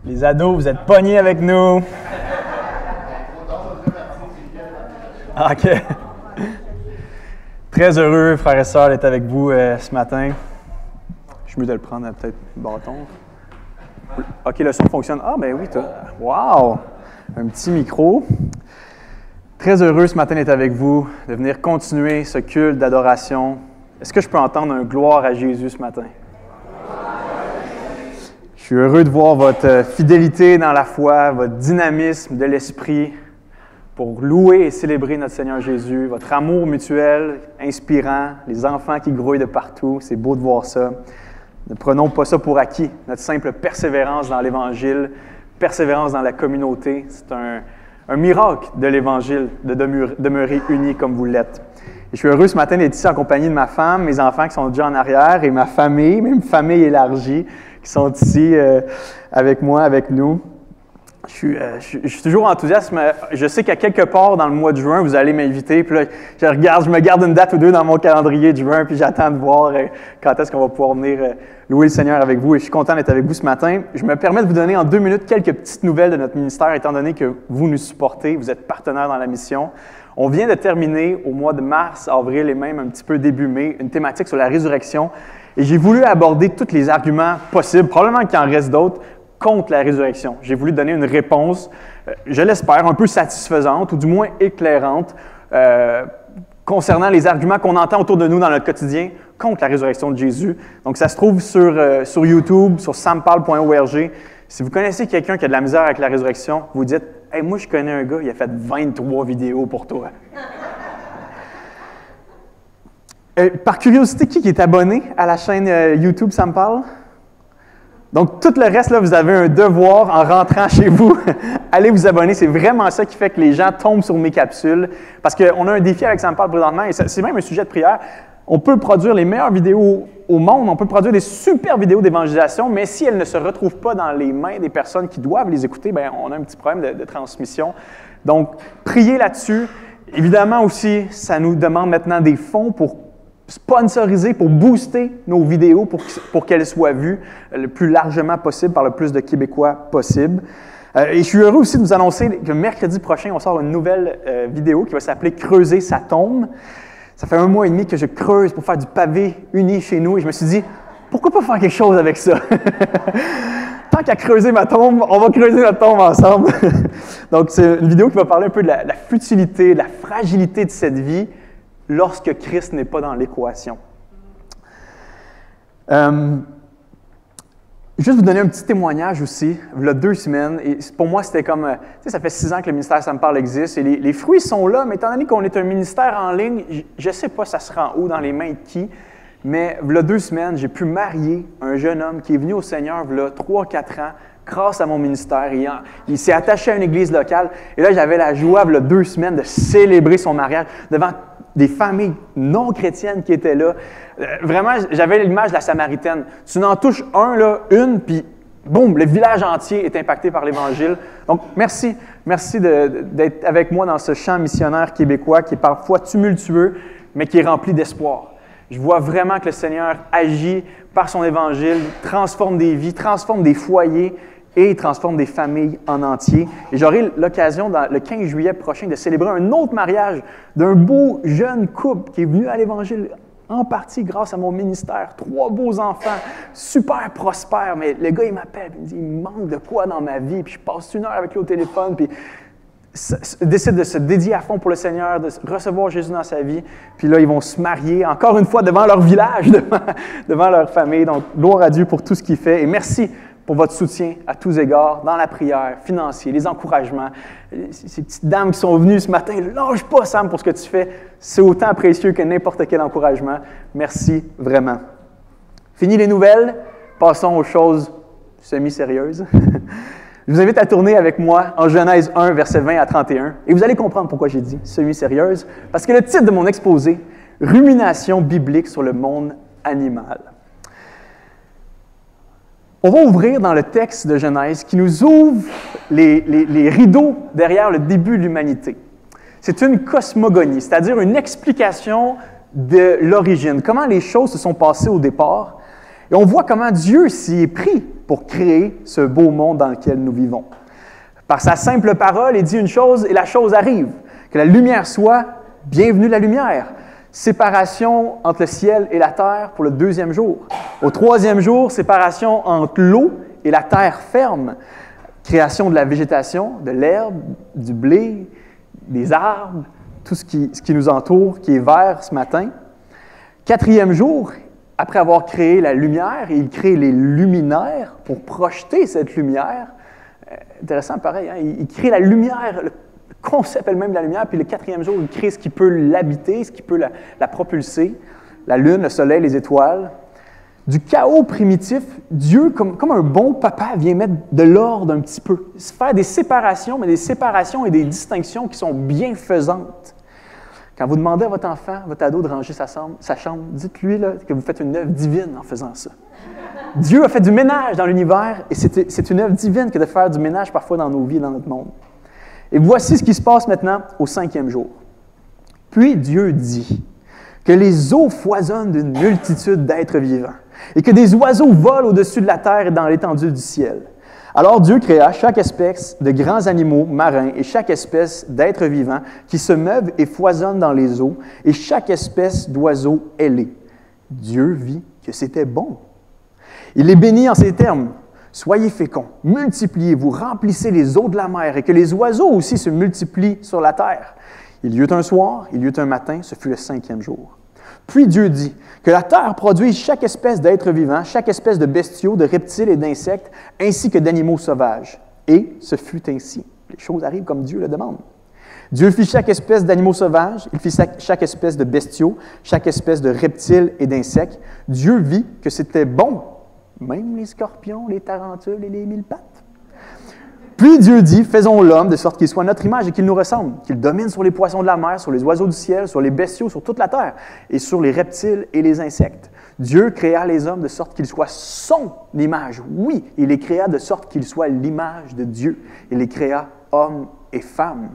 Les ados, vous êtes pognés avec nous. OK. Très heureux, frères et sœurs, d'être avec vous ce matin. Je suis mieux de le prendre, peut-être, bâton. OK, le son fonctionne. Ah, ben oui, toi. Wow! Un petit micro. Très heureux ce matin d'être avec vous, de venir continuer ce culte d'adoration. Est-ce que je peux entendre un gloire à Jésus ce matin? Je suis heureux de voir votre fidélité dans la foi, votre dynamisme de l'esprit pour louer et célébrer notre Seigneur Jésus, votre amour mutuel, inspirant, les enfants qui grouillent de partout. C'est beau de voir ça. Ne prenons pas ça pour acquis, notre simple persévérance dans l'Évangile, persévérance dans la communauté. C'est un miracle de l'Évangile de demeurer unis comme vous l'êtes. Et je suis heureux ce matin d'être ici en compagnie de ma femme, mes enfants qui sont déjà en arrière et ma famille, même famille élargie, qui sont ici avec moi, avec nous. Je suis toujours enthousiaste. Je sais qu'à quelque part dans le mois de juin, vous allez m'inviter. Puis là, je me garde une date ou deux dans mon calendrier de juin, puis j'attends de voir quand est-ce qu'on va pouvoir venir louer le Seigneur avec vous. Et je suis content d'être avec vous ce matin. Je me permets de vous donner en 2 minutes quelques petites nouvelles de notre ministère, étant donné que vous nous supportez, vous êtes partenaires dans la mission. On vient de terminer au mois de mars, avril et même un petit peu début mai, une thématique sur la résurrection. Et j'ai voulu aborder tous les arguments possibles, probablement qu'il en reste d'autres, contre la résurrection. J'ai voulu donner une réponse, je l'espère, un peu satisfaisante ou du moins éclairante concernant les arguments qu'on entend autour de nous dans notre quotidien contre la résurrection de Jésus. Donc, ça se trouve sur YouTube, sur samparle.org. Si vous connaissez quelqu'un qui a de la misère avec la résurrection, vous dites « Hey, moi, je connais un gars, il a fait 23 vidéos pour toi. » Par curiosité, qui est abonné à la chaîne YouTube Ça me parle? Donc, tout le reste, là, vous avez un devoir en rentrant chez vous. Allez vous abonner. C'est vraiment ça qui fait que les gens tombent sur mes capsules. Parce qu'on a un défi avec Ça me parle présentement, et c'est même un sujet de prière. On peut produire les meilleures vidéos au monde, on peut produire des super vidéos d'évangélisation, mais si elles ne se retrouvent pas dans les mains des personnes qui doivent les écouter, bien, on a un petit problème de transmission. Donc, priez là-dessus. Évidemment aussi, ça nous demande maintenant des fonds pour sponsoriser, pour booster nos vidéos, pour qu'elles soient vues le plus largement possible par le plus de Québécois possible. Et je suis heureux aussi de vous annoncer que mercredi prochain, on sort une nouvelle vidéo qui va s'appeler « Creuser sa tombe ». Ça fait 1 mois et demi que je creuse pour faire du pavé uni chez nous et je me suis dit, pourquoi pas faire quelque chose avec ça? Tant qu'à creuser ma tombe, on va creuser notre tombe ensemble. Donc, c'est une vidéo qui va parler un peu de la futilité, de la fragilité de cette vie lorsque Christ n'est pas dans l'équation. Juste vous donner un petit témoignage aussi, il y a 2 semaines, et pour moi c'était comme, tu sais, ça fait 6 ans que le ministère Ça me parle existe, et les fruits sont là, mais étant donné qu'on est un ministère en ligne, je ne sais pas ça se rend où, dans les mains de qui, mais il y a 2 semaines, j'ai pu marier un jeune homme qui est venu au Seigneur il y a 3-4 ans, grâce à mon ministère. Il s'est attaché à une église locale, et là j'avais la joie il y a 2 semaines de célébrer son mariage devant des familles non chrétiennes qui étaient là. Vraiment, j'avais l'image de la Samaritaine. Tu n'en touches une, puis boum, le village entier est impacté par l'Évangile. Donc, merci d'être avec moi dans ce champ missionnaire québécois qui est parfois tumultueux, mais qui est rempli d'espoir. Je vois vraiment que le Seigneur agit par son Évangile, transforme des vies, transforme des foyers, et transforme des familles en entier. Et j'aurai l'occasion, le 15 juillet prochain, de célébrer un autre mariage d'un beau jeune couple qui est venu à l'Évangile en partie grâce à mon ministère. 3 beaux enfants, super prospères. Mais le gars, il m'appelle, il me dit, il me manque de quoi dans ma vie? Puis je passe 1 heure avec lui au téléphone, puis décide de se dédier à fond pour le Seigneur, de recevoir Jésus dans sa vie. Puis là, ils vont se marier, encore une fois, devant leur village, devant leur famille. Donc, gloire à Dieu pour tout ce qu'il fait. Et merci pour votre soutien à tous égards, dans la prière, financier, les encouragements. Ces petites dames qui sont venues ce matin, lâche pas, Sam, pour ce que tu fais. C'est autant précieux que n'importe quel encouragement. Merci vraiment. Fini les nouvelles, passons aux choses semi-sérieuses. Je vous invite à tourner avec moi en Genèse 1, versets 20 à 31, et vous allez comprendre pourquoi j'ai dit semi-sérieuse, parce que le titre de mon exposé, « Rumination biblique sur le monde animal ». On va ouvrir dans le texte de Genèse qui nous ouvre les rideaux derrière le début de l'humanité. C'est une cosmogonie, c'est-à-dire une explication de l'origine, comment les choses se sont passées au départ. Et on voit comment Dieu s'y est pris pour créer ce beau monde dans lequel nous vivons. Par sa simple parole, il dit une chose et la chose arrive. Que la lumière soit, bienvenue la lumière. Séparation entre le ciel et la terre pour le 2e jour. Au 3e jour, séparation entre l'eau et la terre ferme. Création de la végétation, de l'herbe, du blé, des arbres, tout ce qui nous entoure, qui est vert ce matin. 4e jour, après avoir créé la lumière, il crée les luminaires pour projeter cette lumière. Intéressant, pareil, hein? Il crée la lumière, le concept elle-même de la lumière, puis le 4e jour, il crée ce qui peut l'habiter, ce qui peut la propulser, la lune, le soleil, les étoiles. Du chaos primitif, Dieu, comme un bon papa, vient mettre de l'ordre un petit peu, faire des séparations, mais des séparations et des distinctions qui sont bienfaisantes. Quand vous demandez à votre enfant, votre ado, de ranger sa chambre, dites-lui là, que vous faites une œuvre divine en faisant ça. Dieu a fait du ménage dans l'univers et c'est une œuvre divine que de faire du ménage parfois dans nos vies et dans notre monde. Et voici ce qui se passe maintenant au 5e jour. Puis Dieu dit que les eaux foisonnent d'une multitude d'êtres vivants et que des oiseaux volent au-dessus de la terre et dans l'étendue du ciel. Alors Dieu créa chaque espèce de grands animaux marins et chaque espèce d'êtres vivants qui se meuvent et foisonnent dans les eaux et chaque espèce d'oiseau ailé. Dieu vit que c'était bon. Il les bénit en ces termes. Soyez féconds, multipliez-vous, remplissez les eaux de la mer et que les oiseaux aussi se multiplient sur la terre. Il y eut un soir, il y eut un matin, ce fut le 5e jour. Puis Dieu dit que la terre produise chaque espèce d'être vivant, chaque espèce de bestiaux, de reptiles et d'insectes, ainsi que d'animaux sauvages. Et ce fut ainsi. Les choses arrivent comme Dieu le demande. Dieu fit chaque espèce d'animaux sauvages, il fit chaque espèce de bestiaux, chaque espèce de reptiles et d'insectes. Dieu vit que c'était bon, même les scorpions, les tarentules et les 1000 pattes. Puis Dieu dit, faisons l'homme de sorte qu'il soit notre image et qu'il nous ressemble, qu'il domine sur les poissons de la mer, sur les oiseaux du ciel, sur les bestiaux, sur toute la terre et sur les reptiles et les insectes. Dieu créa les hommes de sorte qu'ils soient son image. Oui, il les créa de sorte qu'ils soient l'image de Dieu. Il les créa hommes et femmes.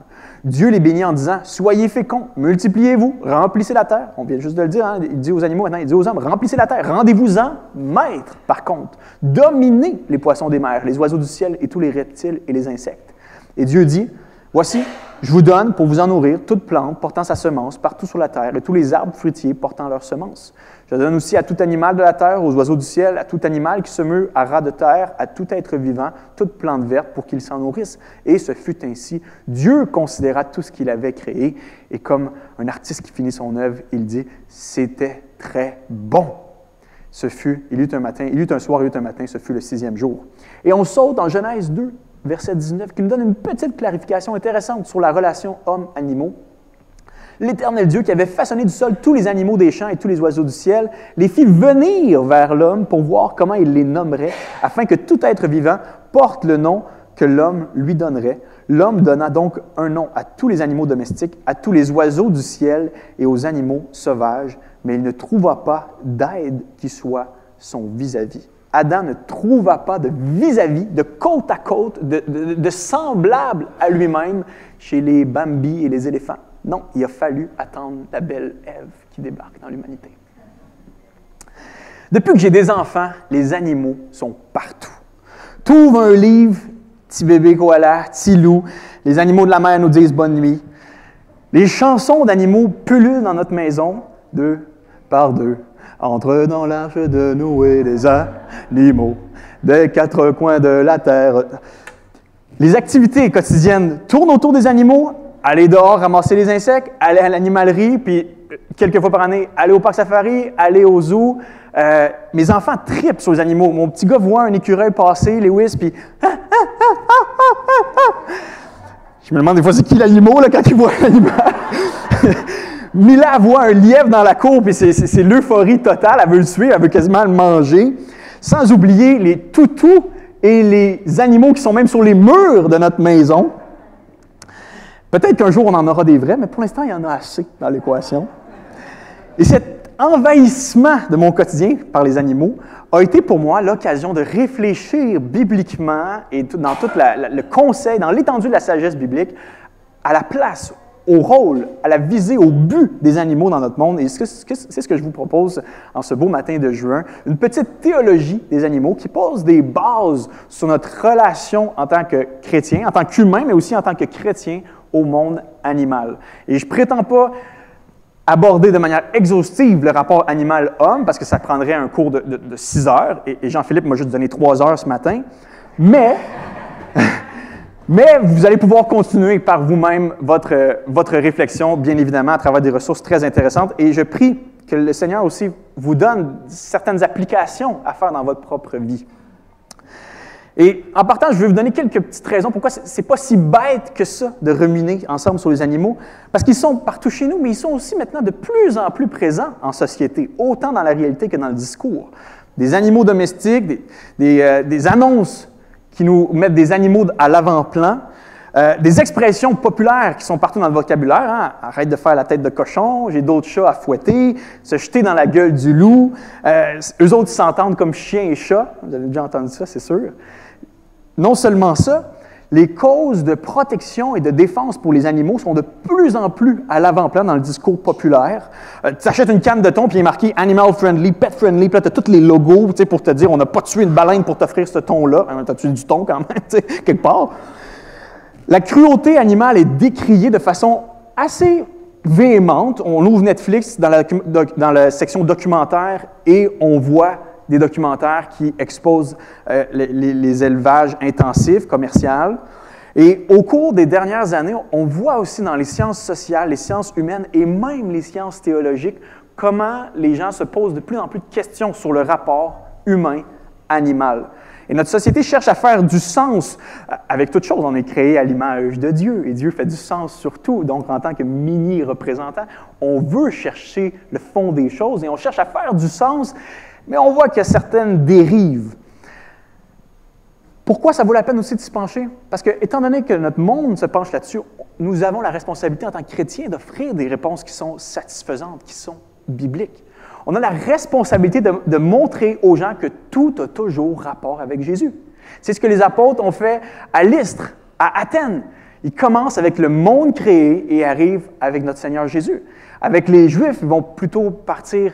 Dieu les bénit en disant, soyez féconds, multipliez-vous, remplissez la terre. On vient juste de le dire, hein? Il dit aux animaux maintenant, il dit aux hommes, remplissez la terre, rendez-vous-en maîtres, par contre. Dominez les poissons des mers, les oiseaux du ciel et tous les reptiles et les insectes. Et Dieu dit, voici, je vous donne pour vous en nourrir toute plante portant sa semence partout sur la terre et tous les arbres fruitiers portant leur semence. Je donne aussi à tout animal de la terre, aux oiseaux du ciel, à tout animal qui se meut, à ras de terre, à tout être vivant, toute plante verte pour qu'ils s'en nourrissent. Et ce fut ainsi. Dieu considéra tout ce qu'il avait créé et comme un artiste qui finit son œuvre, il dit « c'était très bon ». Ce fut, il y eut un matin, il y eut un soir, il y eut un matin, ce fut le 6e jour. Et on saute en Genèse 2, verset 19, qui nous donne une petite clarification intéressante sur la relation homme-animaux. L'Éternel Dieu qui avait façonné du sol tous les animaux des champs et tous les oiseaux du ciel, les fit venir vers l'homme pour voir comment il les nommerait, afin que tout être vivant porte le nom que l'homme lui donnerait. L'homme donna donc un nom à tous les animaux domestiques, à tous les oiseaux du ciel et aux animaux sauvages, mais il ne trouva pas d'aide qui soit son vis-à-vis. Adam ne trouva pas de vis-à-vis, de côte à côte, de semblable à lui-même chez les bambis et les éléphants. Non, il a fallu attendre la belle Ève qui débarque dans l'humanité. Depuis que j'ai des enfants, les animaux sont partout. T'ouvres un livre, petit bébé koala, petit loup, les animaux de la mer nous disent bonne nuit. Les chansons d'animaux pullulent dans notre maison, 2 par 2. Entre dans l'arche de Noé les animaux des 4 coins de la terre. Les activités quotidiennes tournent autour des animaux. Aller dehors, ramasser les insectes, aller à l'animalerie, puis quelques fois par année, aller au parc safari, aller au zoo. Mes enfants trippent sur les animaux. Mon petit gars voit un écureuil passer, Lewis, puis... Je me demande des fois c'est qui l'animal là, quand il voit l'animal. Mila voit un lièvre dans la cour, puis c'est l'euphorie totale. Elle veut le tuer, elle veut quasiment le manger. Sans oublier les toutous et les animaux qui sont même sur les murs de notre maison. Peut-être qu'un jour, on en aura des vrais, mais pour l'instant, il y en a assez dans l'équation. Et cet envahissement de mon quotidien par les animaux a été pour moi l'occasion de réfléchir bibliquement et dans tout le conseil, dans l'étendue de la sagesse biblique, à la place au rôle, à la visée, au but des animaux dans notre monde. Et c'est ce que je vous propose en ce beau matin de juin, une petite théologie des animaux qui pose des bases sur notre relation en tant que chrétien, en tant qu'humain, mais aussi en tant que chrétien au monde animal. Et je ne prétends pas aborder de manière exhaustive le rapport animal-homme, parce que ça prendrait un cours de 6 heures, et Jean-Philippe m'a juste donné 3 heures ce matin, mais vous allez pouvoir continuer par vous-même votre réflexion, bien évidemment, à travers des ressources très intéressantes, et je prie que le Seigneur aussi vous donne certaines applications à faire dans votre propre vie. Et en partant, je vais vous donner quelques petites raisons pourquoi ce n'est pas si bête que ça de ruminer ensemble sur les animaux, parce qu'ils sont partout chez nous, mais ils sont aussi maintenant de plus en plus présents en société, autant dans la réalité que dans le discours. Des animaux domestiques, des annonces qui nous mettent des animaux à l'avant-plan, des expressions populaires qui sont partout dans le vocabulaire. Hein? Arrête de faire la tête de cochon, j'ai d'autres chats à fouetter, se jeter dans la gueule du loup. Eux autres s'entendent comme chien et chat. Vous avez déjà entendu ça, c'est sûr. Non seulement ça, les causes de protection et de défense pour les animaux sont de plus en plus à l'avant-plan dans le discours populaire. Tu achètes une canne de thon, puis il est marqué « Animal Friendly »,« Pet Friendly », puis là, tu as tous les logos pour te dire « On n'a pas tué une baleine pour t'offrir ce thon-là. » Tu as tué du thon quand même, quelque part. La cruauté animale est décriée de façon assez véhémente. On ouvre Netflix dans la section documentaire et on voit des documentaires qui exposent les élevages intensifs, commerciaux. Et au cours des dernières années, on voit aussi dans les sciences sociales, les sciences humaines et même les sciences théologiques, comment les gens se posent de plus en plus de questions sur le rapport humain-animal. Et notre société cherche à faire du sens avec toute chose. On est créé à l'image de Dieu, et Dieu fait du sens sur tout. Donc, en tant que mini-représentant, on veut chercher le fond des choses et on cherche à faire du sens, mais on voit qu'il y a certaines dérives. Pourquoi ça vaut la peine aussi de s'y pencher? Parce que, étant donné que notre monde se penche là-dessus, nous avons la responsabilité en tant que chrétiens d'offrir des réponses qui sont satisfaisantes, qui sont bibliques. On a la responsabilité de montrer aux gens que tout a toujours rapport avec Jésus. C'est ce que les apôtres ont fait à Lystre, à Athènes. Ils commencent avec le monde créé et arrivent avec notre Seigneur Jésus. Avec les Juifs, ils vont plutôt partir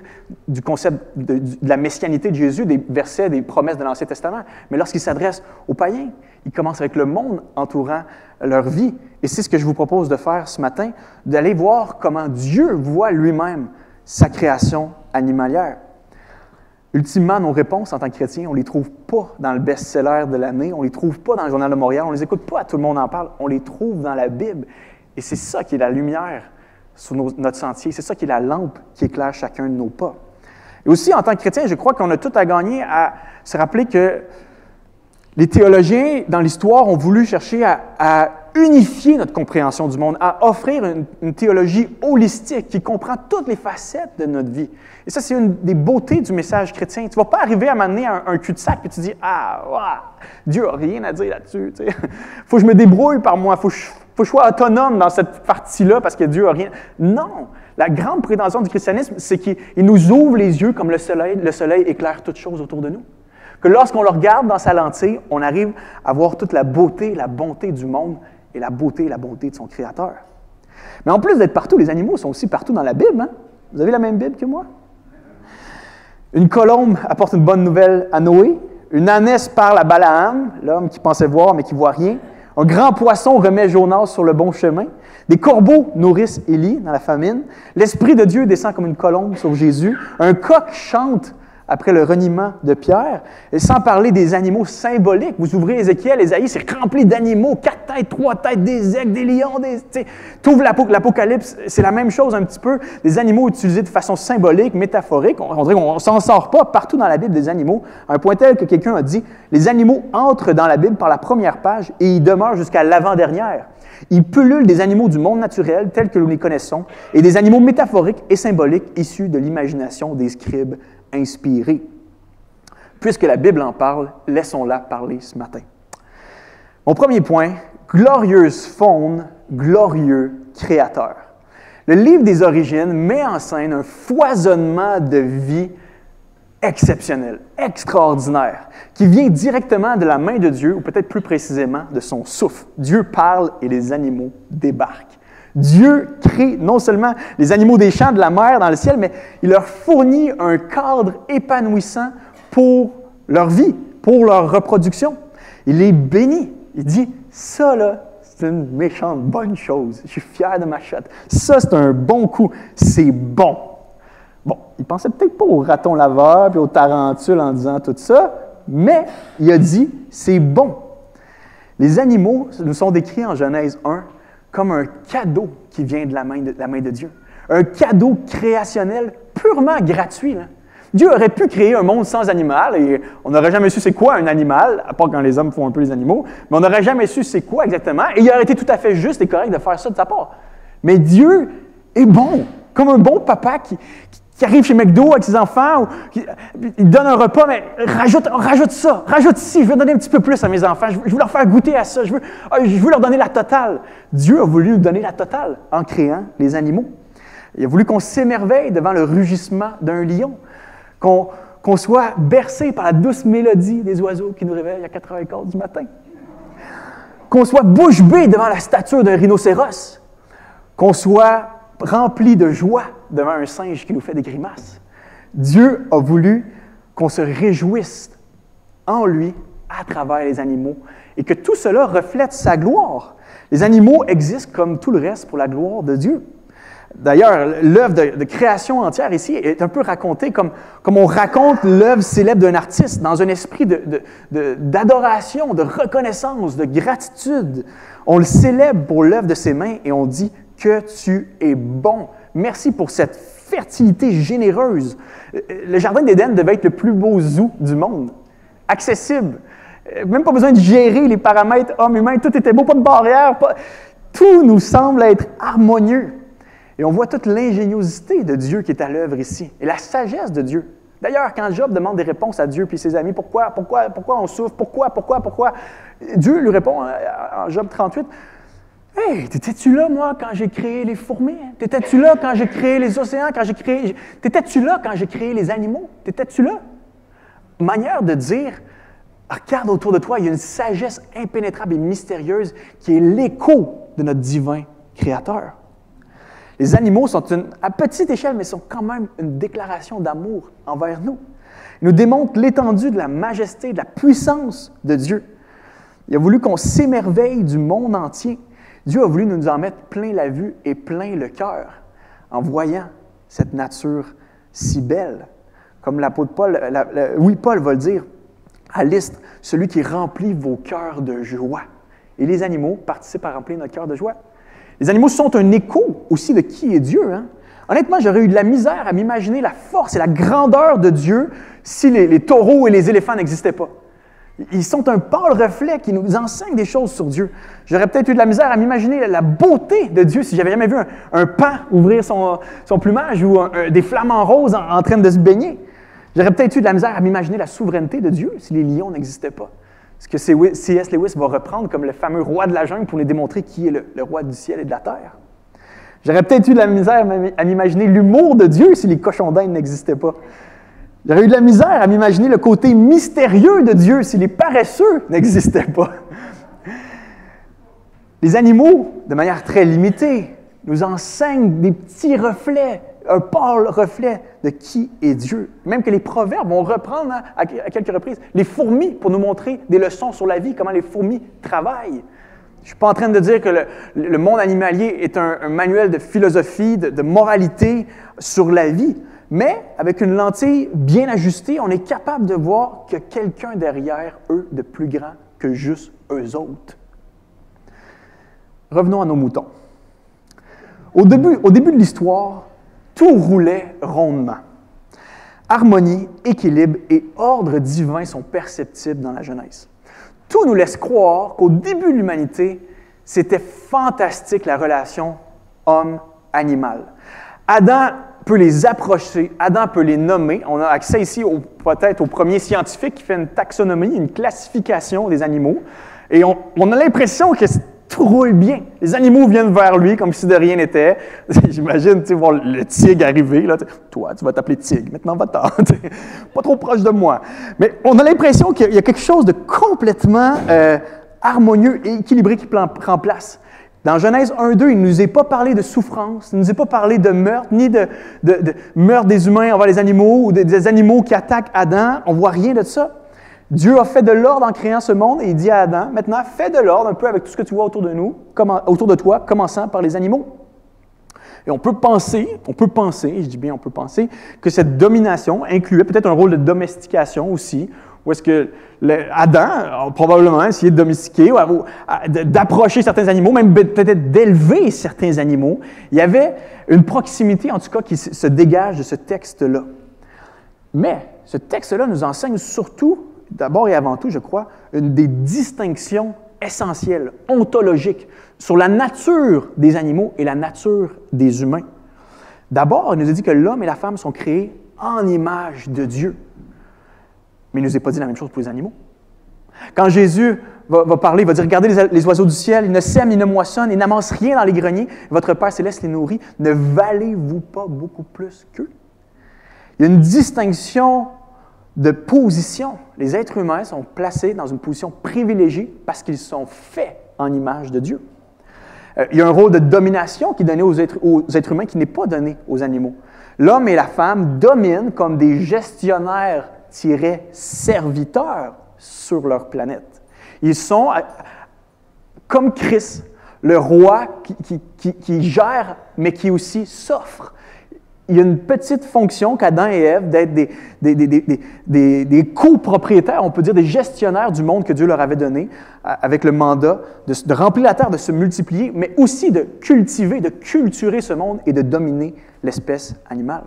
du concept de la messianité de Jésus, des versets, des promesses de l'Ancien Testament. Mais lorsqu'ils s'adressent aux païens, ils commencent avec le monde entourant leur vie. Et c'est ce que je vous propose de faire ce matin, d'aller voir comment Dieu voit lui-même sa création animalière. Ultimement, nos réponses en tant que chrétiens, on ne les trouve pas dans le best-seller de l'année, on ne les trouve pas dans le Journal de Montréal, on ne les écoute pas, tout le monde en parle, on les trouve dans la Bible. Et c'est ça qui est la lumière sur notre sentier, c'est ça qui est la lampe qui éclaire chacun de nos pas. Et aussi, en tant que chrétien, je crois qu'on a tout à gagner à se rappeler que les théologiens, dans l'histoire, ont voulu chercher à unifier notre compréhension du monde, à offrir une théologie holistique qui comprend toutes les facettes de notre vie. Et ça, c'est une des beautés du message chrétien. Tu ne vas pas arriver à m'amener un cul-de-sac et tu dis « Ah, wow, Dieu n'a rien à dire là-dessus. Il faut que je me débrouille par moi, il faut que je sois autonome dans cette partie-là parce que Dieu n'a rien. » Non! La grande prétention du christianisme, c'est qu'il nous ouvre les yeux comme le soleil éclaire toutes choses autour de nous. Que lorsqu'on le regarde dans sa lentille, on arrive à voir toute la beauté, la bonté du monde et la bonté de son Créateur. Mais en plus d'être partout, les animaux sont aussi partout dans la Bible. Hein? Vous avez la même Bible que moi? Une colombe apporte une bonne nouvelle à Noé. Une ânesse parle à Balaam, l'homme qui pensait voir mais qui ne voit rien. Un grand poisson remet Jonas sur le bon chemin. Des corbeaux nourrissent Élie dans la famine. L'Esprit de Dieu descend comme une colombe sur Jésus. Un coq chante après le reniement de Pierre, et sans parler des animaux symboliques. Vous ouvrez Ézéchiel, Ésaïe, c'est rempli d'animaux, 4 têtes, 3 têtes, des aigles, des lions, tu ouvres l'Apocalypse, c'est la même chose un petit peu, des animaux utilisés de façon symbolique, métaphorique. On dirait qu'on ne s'en sort pas partout dans la Bible des animaux, à un point tel que quelqu'un a dit, les animaux entrent dans la Bible par la première page et ils demeurent jusqu'à l'avant-dernière. Ils pullulent des animaux du monde naturel tels que nous les connaissons et des animaux métaphoriques et symboliques issus de l'imagination des scribes inspirés. Puisque la Bible en parle, laissons-la parler ce matin. Mon premier point, glorieuse faune, glorieux créateur. Le livre des Origines met en scène un foisonnement de vie exceptionnel, extraordinaire, qui vient directement de la main de Dieu, ou peut-être plus précisément de son souffle. Dieu parle et les animaux débarquent. Dieu crée non seulement les animaux des champs, de la mer, dans le ciel, mais il leur fournit un cadre épanouissant pour leur vie, pour leur reproduction. Il les bénit. Il dit, ça là, c'est une méchante bonne chose. Je suis fier de ma chatte. Ça, c'est un bon coup. C'est bon. Bon, il pensait peut-être pas au raton laveur puis aux tarentules en disant tout ça, mais il a dit, c'est bon. Les animaux nous sont décrits en Genèse 1 comme un cadeau qui vient de la main de Dieu. Un cadeau créationnel purement gratuit. Là. Dieu aurait pu créer un monde sans animal et on n'aurait jamais su c'est quoi un animal, à part quand les hommes font un peu les animaux, mais on n'aurait jamais su c'est quoi exactement et il aurait été tout à fait juste et correct de faire ça de sa part. Mais Dieu est bon, comme un bon papa qui arrive chez McDo avec ses enfants, il donne un repas, mais rajoute ça, rajoute ci, je veux donner un petit peu plus à mes enfants, je veux leur faire goûter à ça, je veux leur donner la totale. Dieu a voulu nous donner la totale en créant les animaux. Il a voulu qu'on s'émerveille devant le rugissement d'un lion, qu'on soit bercé par la douce mélodie des oiseaux qui nous réveillent à 4h15 du matin, qu'on soit bouche bée devant la stature d'un rhinocéros, qu'on soit rempli de joie devant un singe qui nous fait des grimaces. Dieu a voulu qu'on se réjouisse en lui à travers les animaux et que tout cela reflète sa gloire. Les animaux existent comme tout le reste pour la gloire de Dieu. D'ailleurs, l'œuvre de création entière ici est un peu racontée comme on raconte l'œuvre célèbre d'un artiste, dans un esprit d'adoration, de reconnaissance, de gratitude. On le célèbre pour l'œuvre de ses mains et on dit que tu es bon. Merci pour cette fertilité généreuse. Le jardin d'Éden devait être le plus beau zoo du monde, accessible. Même pas besoin de gérer les paramètres homme-humain, tout était beau, pas de barrière. Tout nous semble être harmonieux. Et on voit toute l'ingéniosité de Dieu qui est à l'œuvre ici, et la sagesse de Dieu. D'ailleurs, quand Job demande des réponses à Dieu puis ses amis, pourquoi on souffre, pourquoi, Dieu lui répond en Job 38, « Hey, t'étais-tu là, moi, quand j'ai créé les fourmis? T'étais-tu là quand j'ai créé les océans? T'étais-tu là quand j'ai créé les animaux? T'étais-tu là? » Manière de dire, regarde autour de toi, il y a une sagesse impénétrable et mystérieuse qui est l'écho de notre divin Créateur. Les animaux sont à petite échelle, mais sont quand même une déclaration d'amour envers nous. Ils nous démontrent l'étendue de la majesté, de la puissance de Dieu. Il a voulu qu'on s'émerveille du monde entier. Dieu a voulu nous en mettre plein la vue et plein le cœur en voyant cette nature si belle. Comme l'apôtre Paul, Paul va le dire à Lystre, celui qui remplit vos cœurs de joie. Et les animaux participent à remplir notre cœur de joie. Les animaux sont un écho aussi de qui est Dieu. Hein? Honnêtement, j'aurais eu de la misère à m'imaginer la force et la grandeur de Dieu si les taureaux et les éléphants n'existaient pas. Ils sont un pâle reflet qui nous enseigne des choses sur Dieu. J'aurais peut-être eu de la misère à m'imaginer la beauté de Dieu si j'avais jamais vu un paon ouvrir son plumage ou des flamants roses en train de se baigner. J'aurais peut-être eu de la misère à m'imaginer la souveraineté de Dieu si les lions n'existaient pas. Ce que C.S. Lewis va reprendre comme le fameux roi de la jungle pour nous démontrer qui est le roi du ciel et de la terre. J'aurais peut-être eu de la misère à m'imaginer l'humour de Dieu si les cochons d'Inde n'existaient pas. J'aurais eu de la misère à m'imaginer le côté mystérieux de Dieu si les paresseux n'existaient pas. Les animaux, de manière très limitée, nous enseignent des petits reflets, un pâle reflet de qui est Dieu. Même que les proverbes vont reprendre à quelques reprises les fourmis pour nous montrer des leçons sur la vie, comment les fourmis travaillent. Je ne suis pas en train de dire que le monde animalier est un manuel de philosophie, de moralité sur la vie, mais avec une lentille bien ajustée, on est capable de voir qu'il y a quelqu'un derrière eux de plus grand que juste eux autres. Revenons à nos moutons. Au début de l'histoire, tout roulait rondement. Harmonie, équilibre et ordre divin sont perceptibles dans la Genèse. Tout nous laisse croire qu'au début de l'humanité, c'était fantastique la relation homme-animal. Adam peut les approcher, Adam peut les nommer. On a accès ici peut-être au premier scientifique qui fait une taxonomie, une classification des animaux. Et on a l'impression que tout roule bien. Les animaux viennent vers lui comme si de rien n'était. J'imagine voir le tigre arriver. Là, toi, tu vas t'appeler tigre. Maintenant, va-t'en. Pas trop proche de moi. Mais on a l'impression qu'il y a quelque chose de complètement harmonieux et équilibré qui prend place. Dans Genèse 1-2, il ne nous est pas parlé de souffrance, il ne nous est pas parlé de meurtre, ni de meurtre des humains envers les animaux ou des animaux qui attaquent Adam. On ne voit rien de ça. Dieu a fait de l'ordre en créant ce monde et il dit à Adam, maintenant, fais de l'ordre un peu avec tout ce que tu vois autour de nous, autour de toi, commençant par les animaux. Et on peut penser, je dis bien on peut penser, que cette domination incluait peut-être un rôle de domestication aussi, où est-ce que Adam a probablement essayé de domestiquer, d'approcher certains animaux, même peut-être d'élever certains animaux. Il y avait une proximité, en tout cas, qui se dégage de ce texte-là. Mais ce texte-là nous enseigne surtout, d'abord et avant tout, je crois, une des distinctions essentielles, ontologiques, sur la nature des animaux et la nature des humains. D'abord, il nous a dit que l'homme et la femme sont créés en image de Dieu. Mais il ne nous a pas dit la même chose pour les animaux. Quand Jésus va parler, il va dire, regardez les oiseaux du ciel, ils ne sèment, ils ne moissonnent, ils n'amassent rien dans les greniers. Votre Père céleste les nourrit. Ne valez-vous pas beaucoup plus qu'eux? Il y a une distinction de position. Les êtres humains sont placés dans une position privilégiée parce qu'ils sont faits en image de Dieu. Il y a un rôle de domination qui est donné aux êtres humains qui n'est pas donné aux animaux. L'homme et la femme dominent comme des gestionnaires-serviteurs sur leur planète. Ils sont comme Christ, le roi qui gère, mais qui aussi s'offre. Il y a une petite fonction qu'Adam et Ève d'être des copropriétaires, on peut dire des gestionnaires du monde que Dieu leur avait donné, avec le mandat de remplir la terre, de se multiplier, mais aussi de cultiver, de culturer ce monde et de dominer l'espèce animale.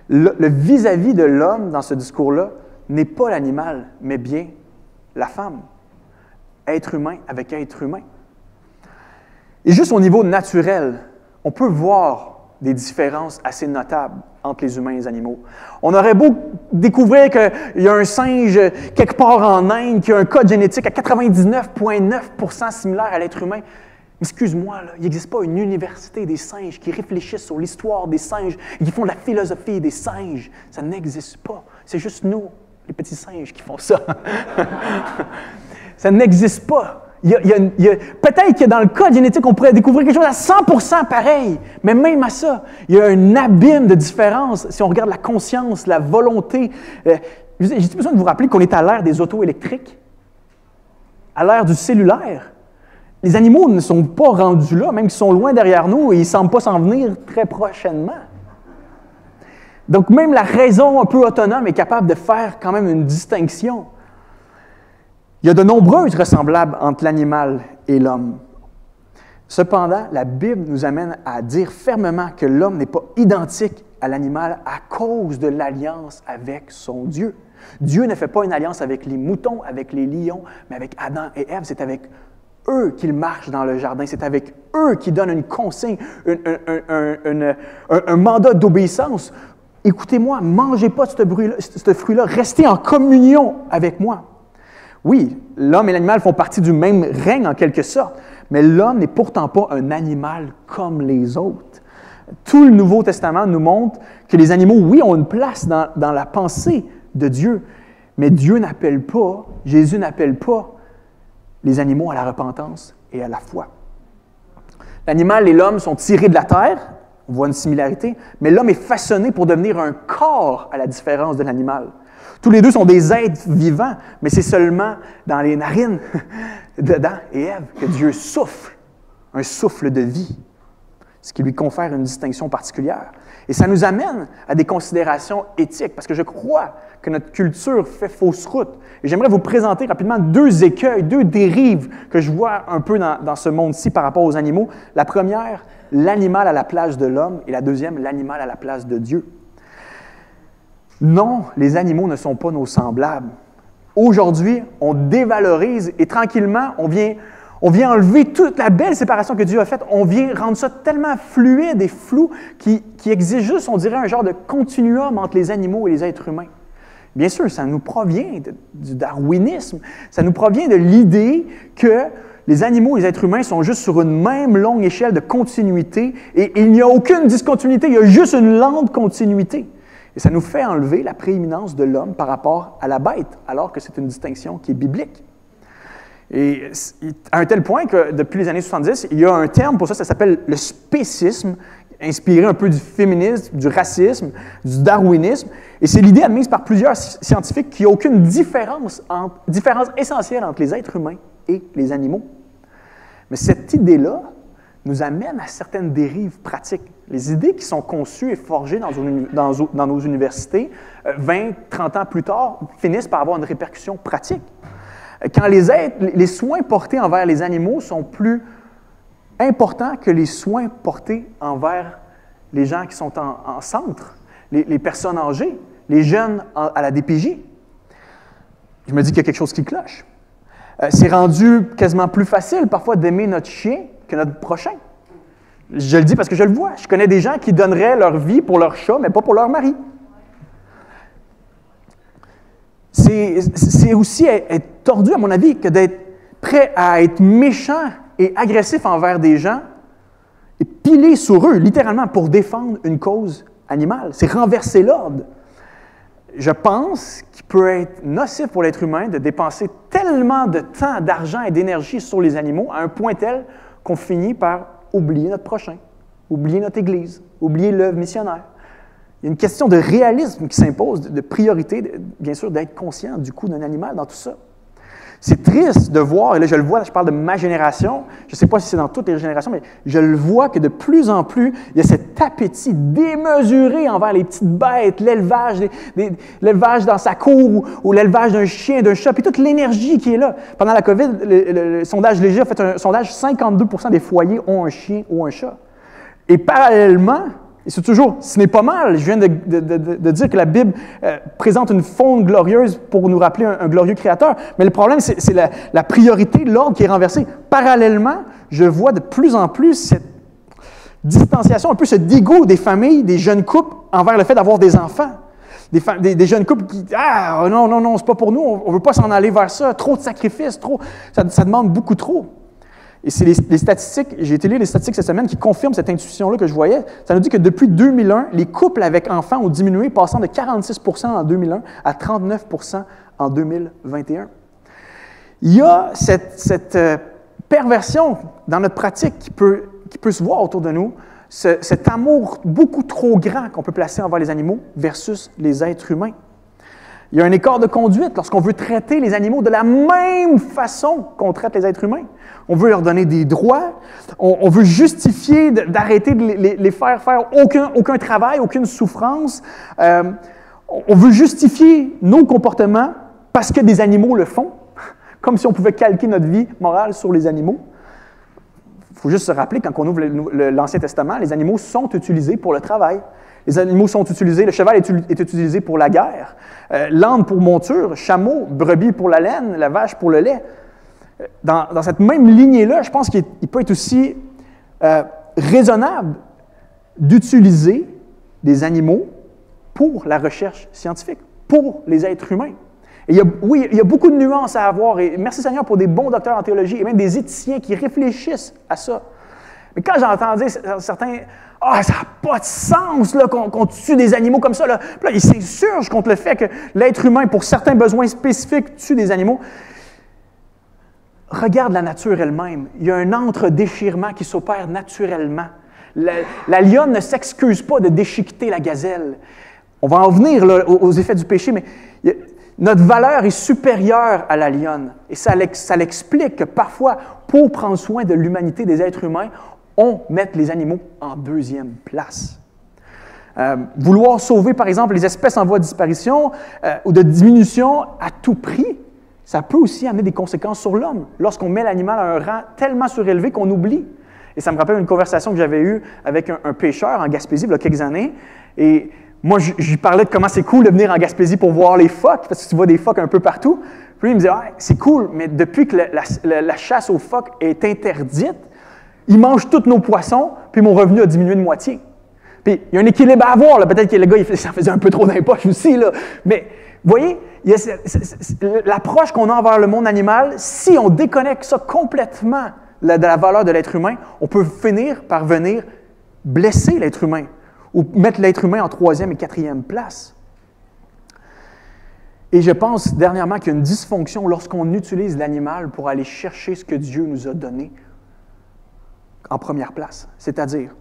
Le vis-à-vis de l'homme dans ce discours-là n'est pas l'animal, mais bien la femme. Être humain avec être humain. Et juste au niveau naturel, on peut voir des différences assez notables entre les humains et les animaux. On aurait beau découvrir qu'il y a un singe quelque part en Inde qui a un code génétique à 99,9% similaire à l'être humain. Excuse-moi, là, il n'existe pas une université des singes qui réfléchissent sur l'histoire des singes et qui font de la philosophie des singes. Ça n'existe pas. C'est juste nous, les petits singes, qui font ça. Ça n'existe pas. Peut-être que dans le code génétique, on pourrait découvrir quelque chose à 100% pareil, mais même à ça, il y a un abîme de différence si on regarde la conscience, la volonté. J'ai besoin de vous rappeler qu'on est à l'ère des autos électriques, à l'ère du cellulaire. Les animaux ne sont pas rendus là, même s'ils sont loin derrière nous et ils ne semblent pas s'en venir très prochainement. Donc même la raison un peu autonome est capable de faire quand même une distinction. Il y a de nombreuses ressemblables entre l'animal et l'homme. Cependant, la Bible nous amène à dire fermement que l'homme n'est pas identique à l'animal à cause de l'alliance avec son Dieu. Dieu ne fait pas une alliance avec les moutons, avec les lions, mais avec Adam et Ève. C'est avec eux qu'il marche dans le jardin. C'est avec eux qu'il donne une consigne, un mandat d'obéissance. Écoutez-moi, ne mangez pas de ce fruit-là, restez en communion avec moi. Oui, l'homme et l'animal font partie du même règne en quelque sorte, mais l'homme n'est pourtant pas un animal comme les autres. Tout le Nouveau Testament nous montre que les animaux, oui, ont une place dans la pensée de Dieu, mais Dieu n'appelle pas, Jésus n'appelle pas les animaux à la repentance et à la foi. L'animal et l'homme sont tirés de la terre, on voit une similarité, mais l'homme est façonné pour devenir un corps à la différence de l'animal. Tous les deux sont des êtres vivants, mais c'est seulement dans les narines d'Adam et Ève que Dieu souffle, un souffle de vie, ce qui lui confère une distinction particulière. Et ça nous amène à des considérations éthiques, parce que je crois que notre culture fait fausse route. Et j'aimerais vous présenter rapidement deux écueils, deux dérives que je vois un peu dans ce monde-ci par rapport aux animaux. La première, l'animal à la place de l'homme, et la deuxième, l'animal à la place de Dieu. Non, les animaux ne sont pas nos semblables. Aujourd'hui, on dévalorise et tranquillement, on vient enlever toute la belle séparation que Dieu a faite. On vient rendre ça tellement fluide et flou qui exige juste, on dirait, un genre de continuum entre les animaux et les êtres humains. Bien sûr, ça nous provient du darwinisme. Ça nous provient de l'idée que les animaux et les êtres humains sont juste sur une même longue échelle de continuité et il n'y a aucune discontinuité, il y a juste une lente continuité. Et ça nous fait enlever la prééminence de l'homme par rapport à la bête, alors que c'est une distinction qui est biblique. Et à un tel point que depuis les années 70, il y a un terme pour ça, ça s'appelle le spécisme, inspiré un peu du féminisme, du racisme, du darwinisme. Et c'est l'idée admise par plusieurs scientifiques qu'il n'y a aucune différence essentielle entre les êtres humains et les animaux. Mais cette idée-là nous amène à certaines dérives pratiques. Les idées qui sont conçues et forgées dans nos universités, 20, 30 ans plus tard, finissent par avoir une répercussion pratique. Quand les soins portés envers les animaux sont plus importants que les soins portés envers les gens qui sont en centre, les personnes âgées, les jeunes à la DPJ. Je me dis qu'il y a quelque chose qui cloche. C'est rendu quasiment plus facile parfois d'aimer notre chien que notre prochain. Je le dis parce que je le vois. Je connais des gens qui donneraient leur vie pour leur chat, mais pas pour leur mari. C'est aussi être tordu, à mon avis, que d'être prêt à être méchant et agressif envers des gens et piler sur eux, littéralement, pour défendre une cause animale. C'est renverser l'ordre. Je pense qu'il peut être nocif pour l'être humain de dépenser tellement de temps, d'argent et d'énergie sur les animaux à un point tel qu'on finit par oublier notre prochain, oublier notre Église, oublier l'œuvre missionnaire. Il y a une question de réalisme qui s'impose, de priorité, bien sûr, d'être conscient du coût d'un animal dans tout ça. C'est triste de voir, et là je le vois, je parle de ma génération, je ne sais pas si c'est dans toutes les générations, mais je le vois que de plus en plus, il y a cet appétit démesuré envers les petites bêtes, l'élevage dans sa cour ou l'élevage d'un chien, d'un chat, puis toute l'énergie qui est là. Pendant la COVID, le sondage léger a fait un sondage, 52% des foyers ont un chien ou un chat. Et parallèlement, et c'est toujours, ce n'est pas mal, je viens de dire que la Bible présente une faune glorieuse pour nous rappeler un glorieux créateur, mais le problème, c'est la priorité, l'ordre qui est renversé. Parallèlement, je vois de plus en plus cette distanciation, un peu ce dégoût des familles, des jeunes couples envers le fait d'avoir des enfants. Des jeunes couples qui « Ah, non, c'est pas pour nous, on ne veut pas s'en aller vers ça, trop de sacrifices, ça demande beaucoup trop. » Et c'est les statistiques, j'ai été lire les statistiques cette semaine qui confirment cette intuition-là que je voyais. Ça nous dit que depuis 2001, les couples avec enfants ont diminué, passant de 46 % en 2001 à 39 % en 2021. Il y a cette perversion dans notre pratique qui peut se voir autour de nous, cet amour beaucoup trop grand qu'on peut placer envers les animaux versus les êtres humains. Il y a un écart de conduite lorsqu'on veut traiter les animaux de la même façon qu'on traite les êtres humains. On veut leur donner des droits, on veut justifier d'arrêter de les faire aucun travail, aucune souffrance. On veut justifier nos comportements parce que des animaux le font, comme si on pouvait calquer notre vie morale sur les animaux. Il faut juste se rappeler, quand on ouvre l'Ancien Testament, les animaux sont utilisés pour le travail. Les animaux sont utilisés, le cheval est utilisé pour la guerre, l'âne pour monture, chameau, brebis pour la laine, la vache pour le lait. Dans cette même lignée-là, je pense qu'il peut être aussi raisonnable d'utiliser des animaux pour la recherche scientifique, pour les êtres humains. Et il y a beaucoup de nuances à avoir, et merci Seigneur pour des bons docteurs en théologie et même des éthiciens qui réfléchissent à ça. Mais quand j'entendais certains « Ah, ça n'a pas de sens là, qu'on tue des animaux comme ça. » Là, ils s'insurgent contre le fait que l'être humain, pour certains besoins spécifiques, tue des animaux. Regarde la nature elle-même. Il y a un entre-déchirement qui s'opère naturellement. La lionne ne s'excuse pas de déchiqueter la gazelle. On va en venir là, aux effets du péché, mais notre valeur est supérieure à la lionne. Et ça l'explique que parfois, pour prendre soin de l'humanité des êtres humains, on met les animaux en deuxième place. Vouloir sauver, par exemple, les espèces en voie de disparition ou de diminution à tout prix, ça peut aussi amener des conséquences sur l'homme, lorsqu'on met l'animal à un rang tellement surélevé qu'on oublie. Et ça me rappelle une conversation que j'avais eue avec un pêcheur en Gaspésie il y a quelques années. Et moi, je lui parlais de comment c'est cool de venir en Gaspésie pour voir les phoques, parce que tu vois des phoques un peu partout. Puis il me disait, ah, c'est cool, mais depuis que la chasse aux phoques est interdite, ils mangent tous nos poissons, puis mon revenu a diminué de moitié. Puis il y a un équilibre à avoir, là. Peut-être que le gars, ça faisait un peu trop d'impoches aussi, là. Mais, vous voyez, il y a l'approche qu'on a envers le monde animal, si on déconnecte ça complètement de la valeur de l'être humain, on peut finir par venir blesser l'être humain ou mettre l'être humain en 3e et 4e place. Et je pense dernièrement qu'il y a une dysfonction lorsqu'on utilise l'animal pour aller chercher ce que Dieu nous a donné en première place. C'est-à-dire,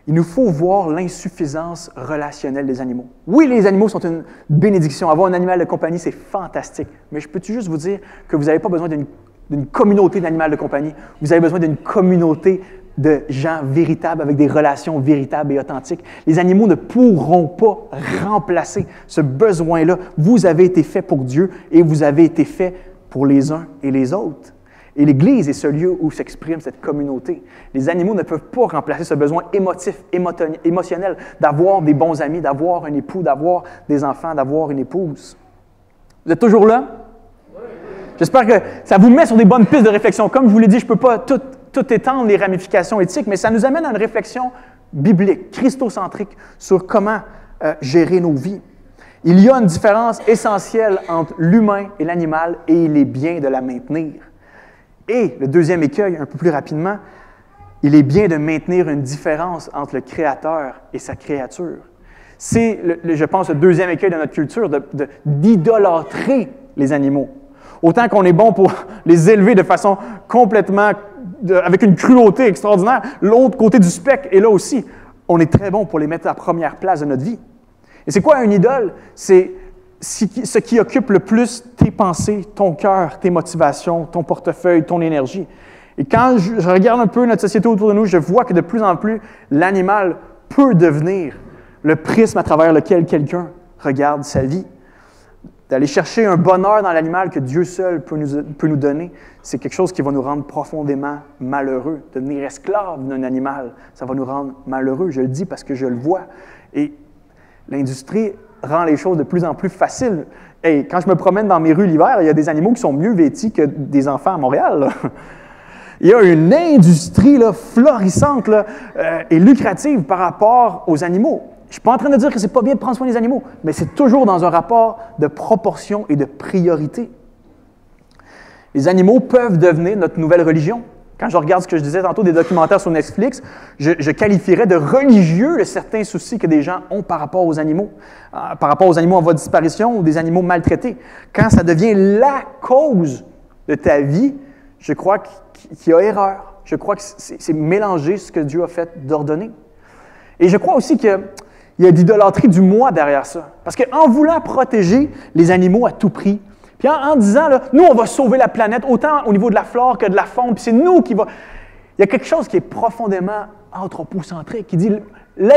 il nous faut voir l'insuffisance relationnelle des animaux. Oui, les animaux sont une bénédiction. Avoir un animal de compagnie, c'est fantastique. Mais je peux-tu juste vous dire que vous n'avez pas besoin d'une communauté d'animaux de compagnie. Vous avez besoin d'une communauté de gens véritables, avec des relations véritables et authentiques. Les animaux ne pourront pas remplacer ce besoin-là. Vous avez été fait pour Dieu et vous avez été fait pour les uns et les autres. Et l'Église est ce lieu où s'exprime cette communauté. Les animaux ne peuvent pas remplacer ce besoin émotif, émotionnel, d'avoir des bons amis, d'avoir un époux, d'avoir des enfants, d'avoir une épouse. Vous êtes toujours là? J'espère que ça vous met sur des bonnes pistes de réflexion. Comme je vous l'ai dit, je ne peux pas tout étendre les ramifications éthiques, mais ça nous amène à une réflexion biblique, christocentrique, sur comment gérer nos vies. Il y a une différence essentielle entre l'humain et l'animal, et il est bien de la maintenir. Et le deuxième écueil, un peu plus rapidement, il est bien de maintenir une différence entre le Créateur et sa créature. C'est, je pense, le deuxième écueil de notre culture, d'idolâtrer les animaux. Autant qu'on est bon pour les élever de façon complètement, avec une cruauté extraordinaire, l'autre côté du spectre est là aussi. On est très bon pour les mettre à la première place de notre vie. Et c'est quoi une idole? C'est ce qui occupe le plus tes pensées, ton cœur, tes motivations, ton portefeuille, ton énergie. Et quand je regarde un peu notre société autour de nous, je vois que de plus en plus, l'animal peut devenir le prisme à travers lequel quelqu'un regarde sa vie. D'aller chercher un bonheur dans l'animal que Dieu seul peut nous donner, c'est quelque chose qui va nous rendre profondément malheureux. Devenir esclave d'un animal, ça va nous rendre malheureux. Je le dis parce que je le vois. Et l'industrie rend les choses de plus en plus faciles. Et quand je me promène dans mes rues l'hiver, il y a des animaux qui sont mieux vêtis que des enfants à Montréal, là. Il y a une industrie là, florissante là, et lucrative par rapport aux animaux. Je ne suis pas en train de dire que ce n'est pas bien de prendre soin des animaux, mais c'est toujours dans un rapport de proportion et de priorité. Les animaux peuvent devenir notre nouvelle religion. Quand je regarde ce que je disais tantôt des documentaires sur Netflix, je qualifierais de religieux certains soucis que des gens ont par rapport aux animaux en voie de disparition ou des animaux maltraités. Quand ça devient la cause de ta vie, je crois qu'il y a erreur. Je crois que c'est mélanger ce que Dieu a fait d'ordonner. Et je crois aussi qu'il y a l'idolâtrie du moi derrière ça. Parce qu'en voulant protéger les animaux à tout prix, puis en disant, là, nous, on va sauver la planète, autant au niveau de la flore que de la faune, puis c'est nous qui va... Il y a quelque chose qui est profondément anthropocentrique, qui dit, il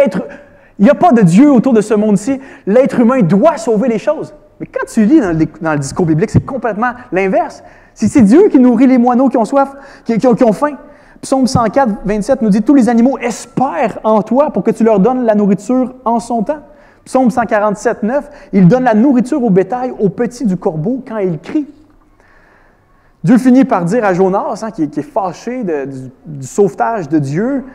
n'y a pas de Dieu autour de ce monde-ci, l'être humain doit sauver les choses. Mais quand tu lis dans le discours biblique, c'est complètement l'inverse. C'est Dieu qui nourrit les moineaux qui ont soif, qui ont faim. Psaume 104, 27 nous dit « Tous les animaux espèrent en toi pour que tu leur donnes la nourriture en son temps. » Psaume 147, 9, « Il donne la nourriture au bétail, aux petits du corbeau quand il crie. » Dieu finit par dire à Jonas, qui est fâché du sauvetage de Dieu,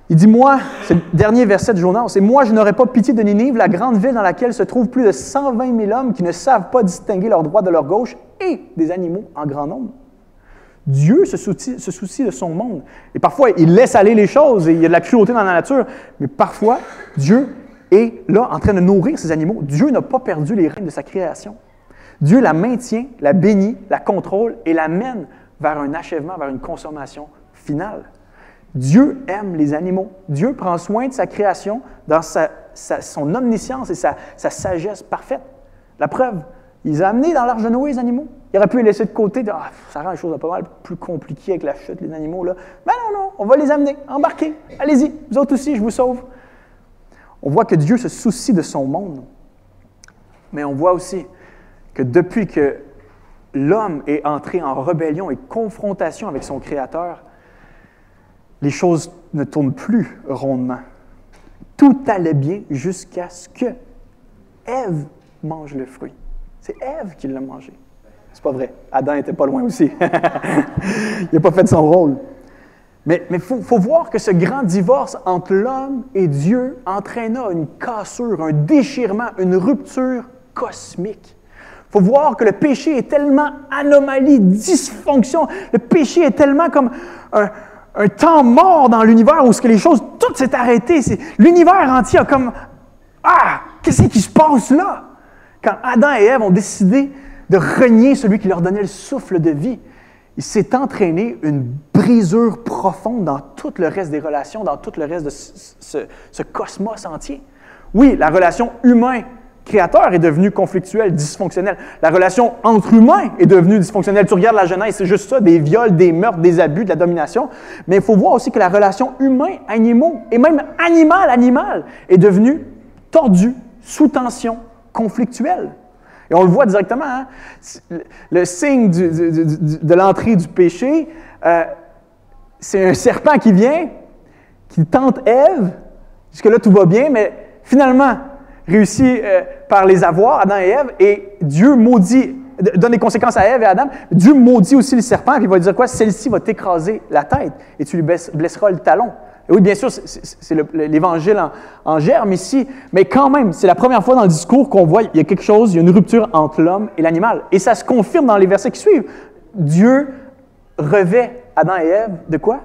il dit « Moi, c'est le dernier verset de Jonas, et moi je n'aurai pas pitié de Ninive, la grande ville dans laquelle se trouvent plus de 120 000 hommes qui ne savent pas distinguer leur droite de leur gauche et des animaux en grand nombre. » Dieu se soucie de son monde. Et parfois, il laisse aller les choses et il y a de la cruauté dans la nature. Mais parfois, Dieu est là en train de nourrir ses animaux. Dieu n'a pas perdu les rênes de sa création. Dieu la maintient, la bénit, la contrôle et la mène vers un achèvement, vers une consommation finale. Dieu aime les animaux. Dieu prend soin de sa création dans son omniscience et sa sagesse parfaite. La preuve, il les a amenés dans l'arche de Noé, les animaux. Il aurait pu les laisser de côté, ça rend les choses pas mal plus compliquées avec la chute, les animaux. Là. Mais non, on va les amener, embarquez, allez-y, vous autres aussi, je vous sauve. On voit que Dieu se soucie de son monde, mais on voit aussi que depuis que l'homme est entré en rébellion et confrontation avec son Créateur, les choses ne tournent plus rondement. Tout allait bien jusqu'à ce que Ève mange le fruit. C'est Ève qui l'a mangé. C'est pas vrai. Adam n'était pas loin aussi. Il n'a pas fait son rôle. Mais il faut voir que ce grand divorce entre l'homme et Dieu entraîna une cassure, un déchirement, une rupture cosmique. Il faut voir que le péché est tellement anomalie, dysfonction. Le péché est tellement comme un temps mort dans l'univers où les choses, tout s'est arrêté. L'univers entier a comme « Ah! Qu'est-ce qui se passe là? » Quand Adam et Ève ont décidé de renier celui qui leur donnait le souffle de vie, il s'est entraîné une brisure profonde dans tout le reste des relations, dans tout le reste de ce cosmos entier. Oui, la relation humain-créateur est devenue conflictuelle, dysfonctionnelle. La relation entre humains est devenue dysfonctionnelle. Tu regardes la Genèse, c'est juste ça, des viols, des meurtres, des abus, de la domination. Mais il faut voir aussi que la relation humain-animaux, et même animal-animal, est devenue tordue, sous tension, conflictuelle. Et on le voit directement, hein? Le signe de l'entrée du péché, c'est un serpent qui vient, qui tente Ève. Jusque-là, tout va bien, mais finalement, réussit par les avoir, Adam et Ève, et Dieu maudit, donne des conséquences à Ève et à Adam. Dieu maudit aussi le serpent, puis il va dire quoi? Celle-ci va t'écraser la tête, et tu lui blesseras le talon. Et oui, bien sûr, c'est l'Évangile en germe ici, mais quand même, c'est la première fois dans le discours qu'on voit il y a quelque chose, il y a une rupture entre l'homme et l'animal. Et ça se confirme dans les versets qui suivent. Dieu revêt Adam et Ève de quoi?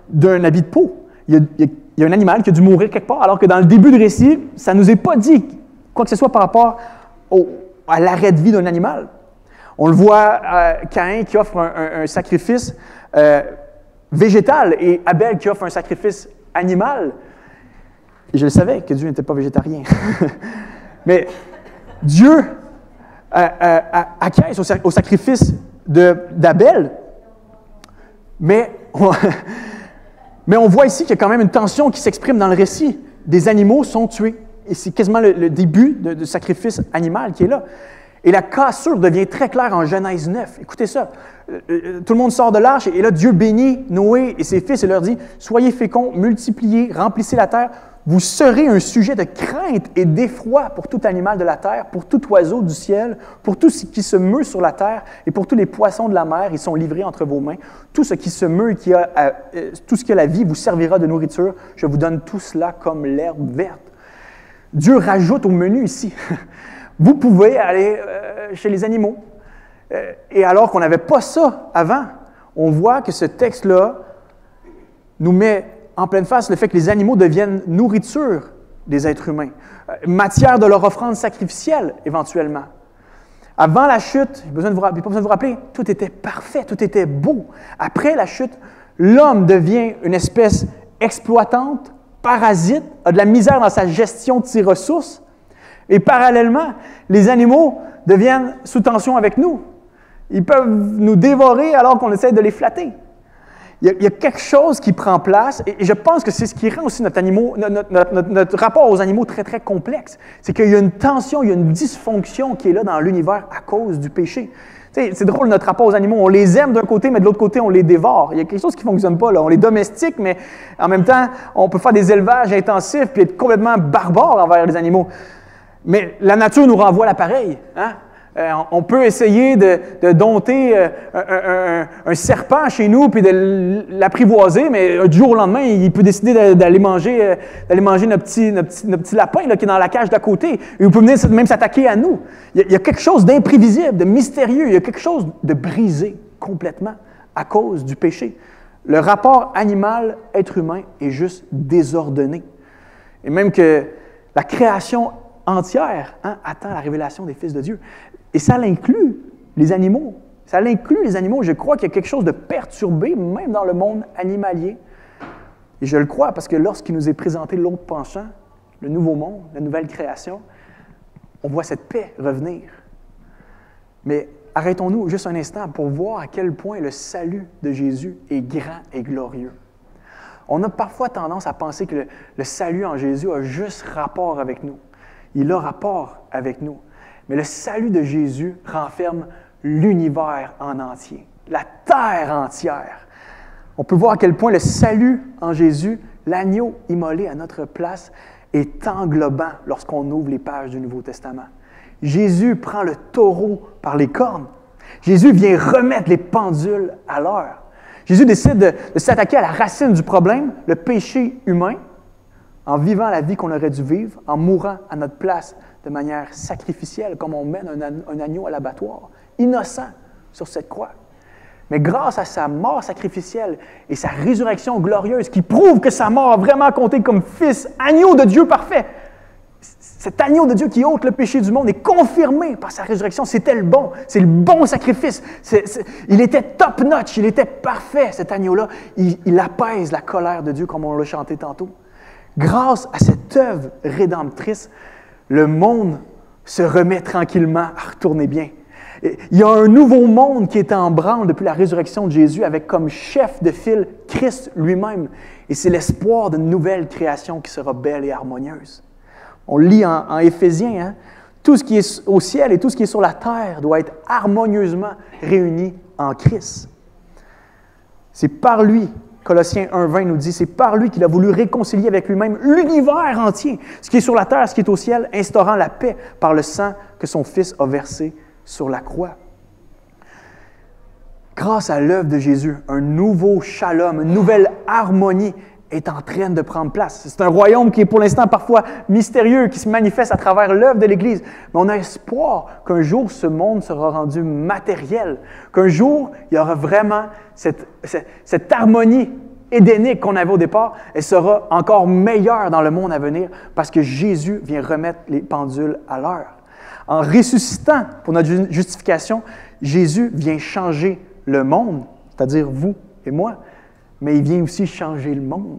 D'un habit de peau. Il y a un animal qui a dû mourir quelque part, alors que dans le début du récit, ça ne nous est pas dit quoi que ce soit par rapport à l'arrêt de vie d'un animal. On le voit, Caïn qui offre un sacrifice végétal et Abel qui offre un sacrifice animal. Et je le savais que Dieu n'était pas végétarien. Mais Dieu acquiesce au sacrifice d'Abel, mais on voit ici qu'il y a quand même une tension qui s'exprime dans le récit. Des animaux sont tués. Et c'est quasiment le début du sacrifice animal qui est là. Et la cassure devient très claire en Genèse 9. Écoutez ça. Tout le monde sort de l'arche et là, Dieu bénit Noé et ses fils et leur dit « Soyez féconds, multipliez, remplissez la terre. Vous serez un sujet de crainte et d'effroi pour tout animal de la terre, pour tout oiseau du ciel, pour tout ce qui se meut sur la terre et pour tous les poissons de la mer. Ils sont livrés entre vos mains. Tout ce qui se meut et tout ce qui a la vie vous servira de nourriture. Je vous donne tout cela comme l'herbe verte. » Dieu rajoute au menu ici. Vous pouvez aller chez les animaux. Et alors qu'on n'avait pas ça avant, on voit que ce texte-là nous met en pleine face le fait que les animaux deviennent nourriture des êtres humains, matière de leur offrande sacrificielle éventuellement. Avant la chute, il n'y a pas besoin de vous rappeler, tout était parfait, tout était beau. Après la chute, l'homme devient une espèce exploitante, parasite, a de la misère dans sa gestion de ses ressources. Et parallèlement, les animaux deviennent sous tension avec nous. Ils peuvent nous dévorer alors qu'on essaie de les flatter. Il y a quelque chose qui prend place, et je pense que c'est ce qui rend aussi notre rapport aux animaux très, très complexe. C'est qu'il y a une tension, il y a une dysfonction qui est là dans l'univers à cause du péché. C'est drôle, notre rapport aux animaux. On les aime d'un côté, mais de l'autre côté, on les dévore. Il y a quelque chose qui ne fonctionne pas, là. On les domestique, mais en même temps, on peut faire des élevages intensifs et être complètement barbare envers les animaux. Mais la nature nous renvoie l'appareil. Hein? On peut essayer de dompter un serpent chez nous puis de l'apprivoiser, mais du jour au lendemain, il peut décider d'aller manger notre petit lapin là, qui est dans la cage d'à côté. Et il peut même s'attaquer à nous. Il y a quelque chose d'imprévisible, de mystérieux. Il y a quelque chose de brisé complètement à cause du péché. Le rapport animal-être humain est juste désordonné. Et même que la création entière attend la révélation des fils de Dieu. Et ça l'inclut les animaux. Ça l'inclut les animaux. Je crois qu'il y a quelque chose de perturbé, même dans le monde animalier. Et je le crois parce que lorsqu'il nous est présenté l'autre penchant, le nouveau monde, la nouvelle création, on voit cette paix revenir. Mais arrêtons-nous juste un instant pour voir à quel point le salut de Jésus est grand et glorieux. On a parfois tendance à penser que le salut en Jésus a juste rapport avec nous. Il a rapport avec nous. Mais le salut de Jésus renferme l'univers en entier, la terre entière. On peut voir à quel point le salut en Jésus, l'agneau immolé à notre place, est englobant lorsqu'on ouvre les pages du Nouveau Testament. Jésus prend le taureau par les cornes. Jésus vient remettre les pendules à l'heure. Jésus décide de s'attaquer à la racine du problème, le péché humain, en vivant la vie qu'on aurait dû vivre, en mourant à notre place de manière sacrificielle, comme on mène un agneau à l'abattoir, innocent sur cette croix. Mais grâce à sa mort sacrificielle et sa résurrection glorieuse, qui prouve que sa mort a vraiment compté comme fils, agneau de Dieu parfait, Cet agneau de Dieu qui ôte le péché du monde est confirmé par sa résurrection. C'était le bon. C'est le bon sacrifice. Il était top-notch. Il était parfait, cet agneau-là. Il apaise la colère de Dieu, comme on l'a chanté tantôt. Grâce à cette œuvre rédemptrice, le monde se remet tranquillement à retourner bien. Il y a un nouveau monde qui est en branle depuis la résurrection de Jésus avec comme chef de file Christ lui-même. Et c'est l'espoir d'une nouvelle création qui sera belle et harmonieuse. On lit en Éphésiens, tout ce qui est au ciel et tout ce qui est sur la terre doit être harmonieusement réuni en Christ. C'est par lui, Colossiens 1,20 nous dit, c'est par lui qu'il a voulu réconcilier avec lui-même l'univers entier, ce qui est sur la terre, ce qui est au ciel, instaurant la paix par le sang que son Fils a versé sur la croix. Grâce à l'œuvre de Jésus, un nouveau shalom, une nouvelle harmonie est en train de prendre place. C'est un royaume qui est pour l'instant parfois mystérieux, qui se manifeste à travers l'œuvre de l'Église. Mais on a espoir qu'un jour ce monde sera rendu matériel, qu'un jour il y aura vraiment cette harmonie édénique qu'on avait au départ, elle sera encore meilleure dans le monde à venir parce que Jésus vient remettre les pendules à l'heure. En ressuscitant pour notre justification, Jésus vient changer le monde, c'est-à-dire vous et moi, mais il vient aussi changer le monde.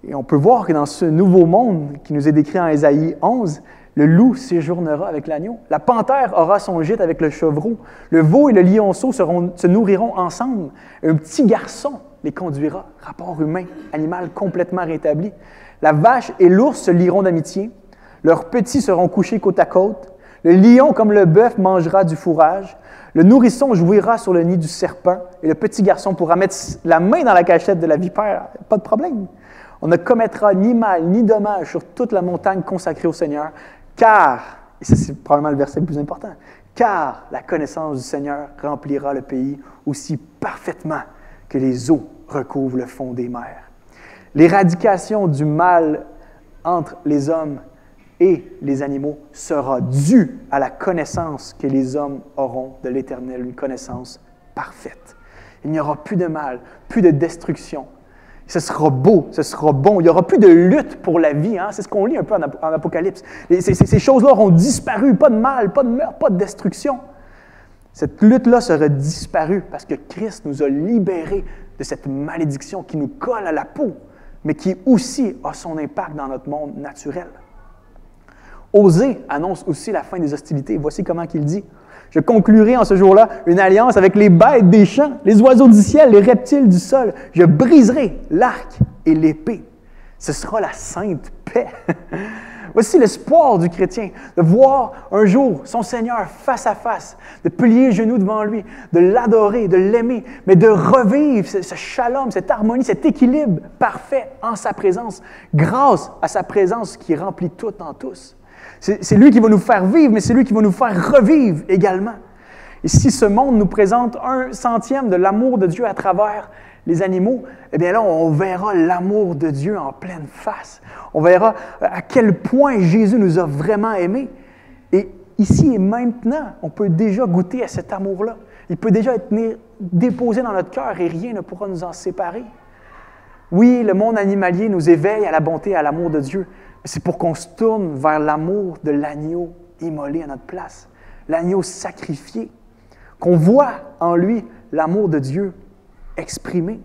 Et on peut voir que dans ce nouveau monde qui nous est décrit en Ésaïe 11, le loup séjournera avec l'agneau, la panthère aura son gîte avec le chevreau, le veau et le lionceau se nourriront ensemble, un petit garçon les conduira, rapport humain, animal complètement rétabli. La vache et l'ours se lieront d'amitié, leurs petits seront couchés côte à côte, le lion comme le bœuf mangera du fourrage, le nourrisson jouira sur le nid du serpent et le petit garçon pourra mettre la main dans la cachette de la vipère. Pas de problème. On ne commettra ni mal ni dommage sur toute la montagne consacrée au Seigneur, car, et ça c'est probablement le verset le plus important, car la connaissance du Seigneur remplira le pays aussi parfaitement que les eaux recouvrent le fond des mers. L'éradication du mal entre les hommes et les animaux sera due à la connaissance que les hommes auront de l'Éternel, une connaissance parfaite. Il n'y aura plus de mal, plus de destruction. Ce sera beau, ce sera bon. Il n'y aura plus de lutte pour la vie. C'est ce qu'on lit un peu en Apocalypse. Ces choses-là auront disparu. Pas de mal, pas de meurtre, pas de destruction. Cette lutte-là sera disparue parce que Christ nous a libérés de cette malédiction qui nous colle à la peau, mais qui aussi a son impact dans notre monde naturel. Osée annonce aussi la fin des hostilités. Voici comment il dit. « Je conclurai en ce jour-là une alliance avec les bêtes des champs, les oiseaux du ciel, les reptiles du sol. Je briserai l'arc et l'épée. Ce sera la sainte paix. » Voici l'espoir du chrétien, de voir un jour son Seigneur face à face, de plier les genoux devant lui, de l'adorer, de l'aimer, mais de revivre ce shalom, cette harmonie, cet équilibre parfait en sa présence, grâce à sa présence qui remplit tout en tous. C'est lui qui va nous faire vivre, mais c'est lui qui va nous faire revivre également. Et si ce monde nous présente 1/100 de l'amour de Dieu à travers les animaux, eh bien là, on verra l'amour de Dieu en pleine face. On verra à quel point Jésus nous a vraiment aimés. Et ici et maintenant, on peut déjà goûter à cet amour-là. Il peut déjà être déposé dans notre cœur et rien ne pourra nous en séparer. Oui, le monde animalier nous éveille à la bonté et à l'amour de Dieu. C'est pour qu'on se tourne vers l'amour de l'agneau immolé à notre place, l'agneau sacrifié, qu'on voit en lui l'amour de Dieu exprimé.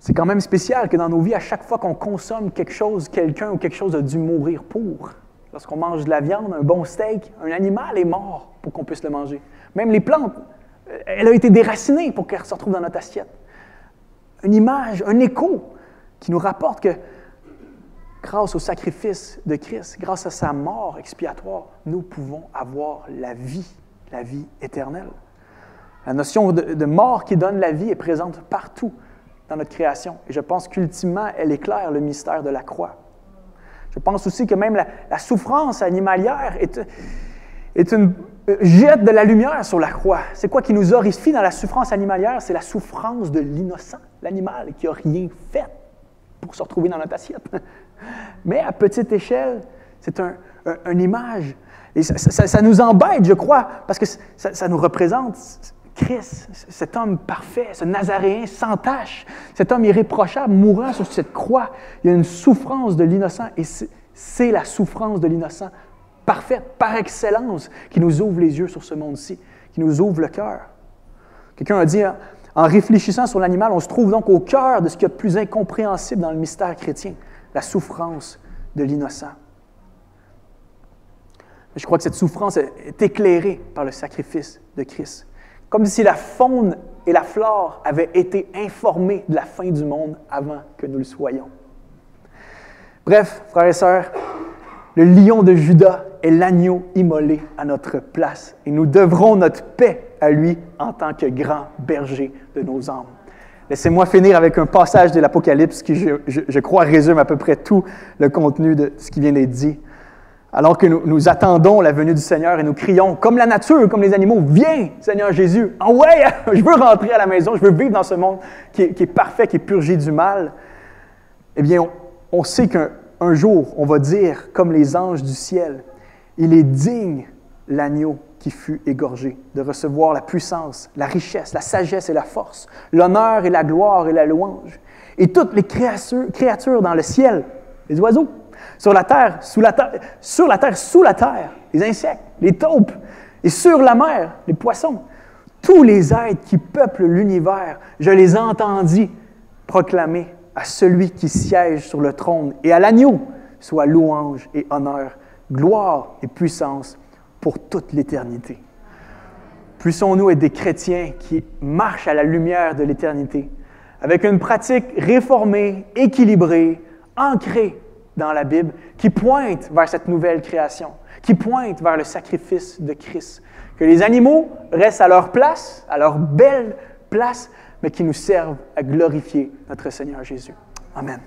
C'est quand même spécial que dans nos vies, à chaque fois qu'on consomme quelque chose, quelqu'un ou quelque chose a dû mourir pour. Lorsqu'on mange de la viande, un bon steak, un animal est mort pour qu'on puisse le manger. Même les plantes, elle a été déracinée pour qu'elle se retrouve dans notre assiette. Une image, un écho qui nous rapporte que grâce au sacrifice de Christ, grâce à sa mort expiatoire, nous pouvons avoir la vie éternelle. La notion de mort qui donne la vie est présente partout dans notre création. Et je pense qu'ultimement, elle éclaire le mystère de la croix. Je pense aussi que même la souffrance animalière jette de la lumière sur la croix. C'est quoi qui nous horrifie dans la souffrance animalière? C'est la souffrance de l'innocent, l'animal qui n'a rien fait pour se retrouver dans notre assiette. Mais à petite échelle, c'est une image. Et ça nous embête, je crois, parce que ça nous représente Christ, cet homme parfait, ce Nazaréen sans tache, cet homme irréprochable mourant sur cette croix, il y a une souffrance de l'innocent et c'est la souffrance de l'innocent parfaite, par excellence, qui nous ouvre les yeux sur ce monde-ci, qui nous ouvre le cœur. Quelqu'un a dit, en réfléchissant sur l'animal, on se trouve donc au cœur de ce qu'il y a de plus incompréhensible dans le mystère chrétien, la souffrance de l'innocent. Je crois que cette souffrance est éclairée par le sacrifice de Christ. Comme si la faune et la flore avaient été informées de la fin du monde avant que nous le soyons. Bref, frères et sœurs, le lion de Juda est l'agneau immolé à notre place et nous devrons notre paix à lui en tant que grand berger de nos âmes. Laissez-moi finir avec un passage de l'Apocalypse qui, je crois, résume à peu près tout le contenu de ce qui vient d'être dit. Alors que nous attendons la venue du Seigneur et nous crions, comme la nature, comme les animaux, « Viens, Seigneur Jésus! Ah ouais, je veux rentrer à la maison, je veux vivre dans ce monde qui est parfait, qui est purgé du mal. » Eh bien, on sait qu'un jour, on va dire, comme les anges du ciel, « Il est digne, l'agneau qui fut égorgé, de recevoir la puissance, la richesse, la sagesse et la force, l'honneur et la gloire et la louange. Et toutes les créatures dans le ciel, les oiseaux, sur la terre, sous la terre, les insectes, les taupes, et sur la mer, les poissons. Tous les êtres qui peuplent l'univers, je les entendis proclamer à celui qui siège sur le trône et à l'agneau, soit louange et honneur, gloire et puissance pour toute l'éternité. Puissons-nous être des chrétiens qui marchent à la lumière de l'éternité, avec une pratique réformée, équilibrée, ancrée dans la Bible, qui pointe vers cette nouvelle création, qui pointe vers le sacrifice de Christ. Que les animaux restent à leur place, à leur belle place, mais qui nous servent à glorifier notre Seigneur Jésus. Amen.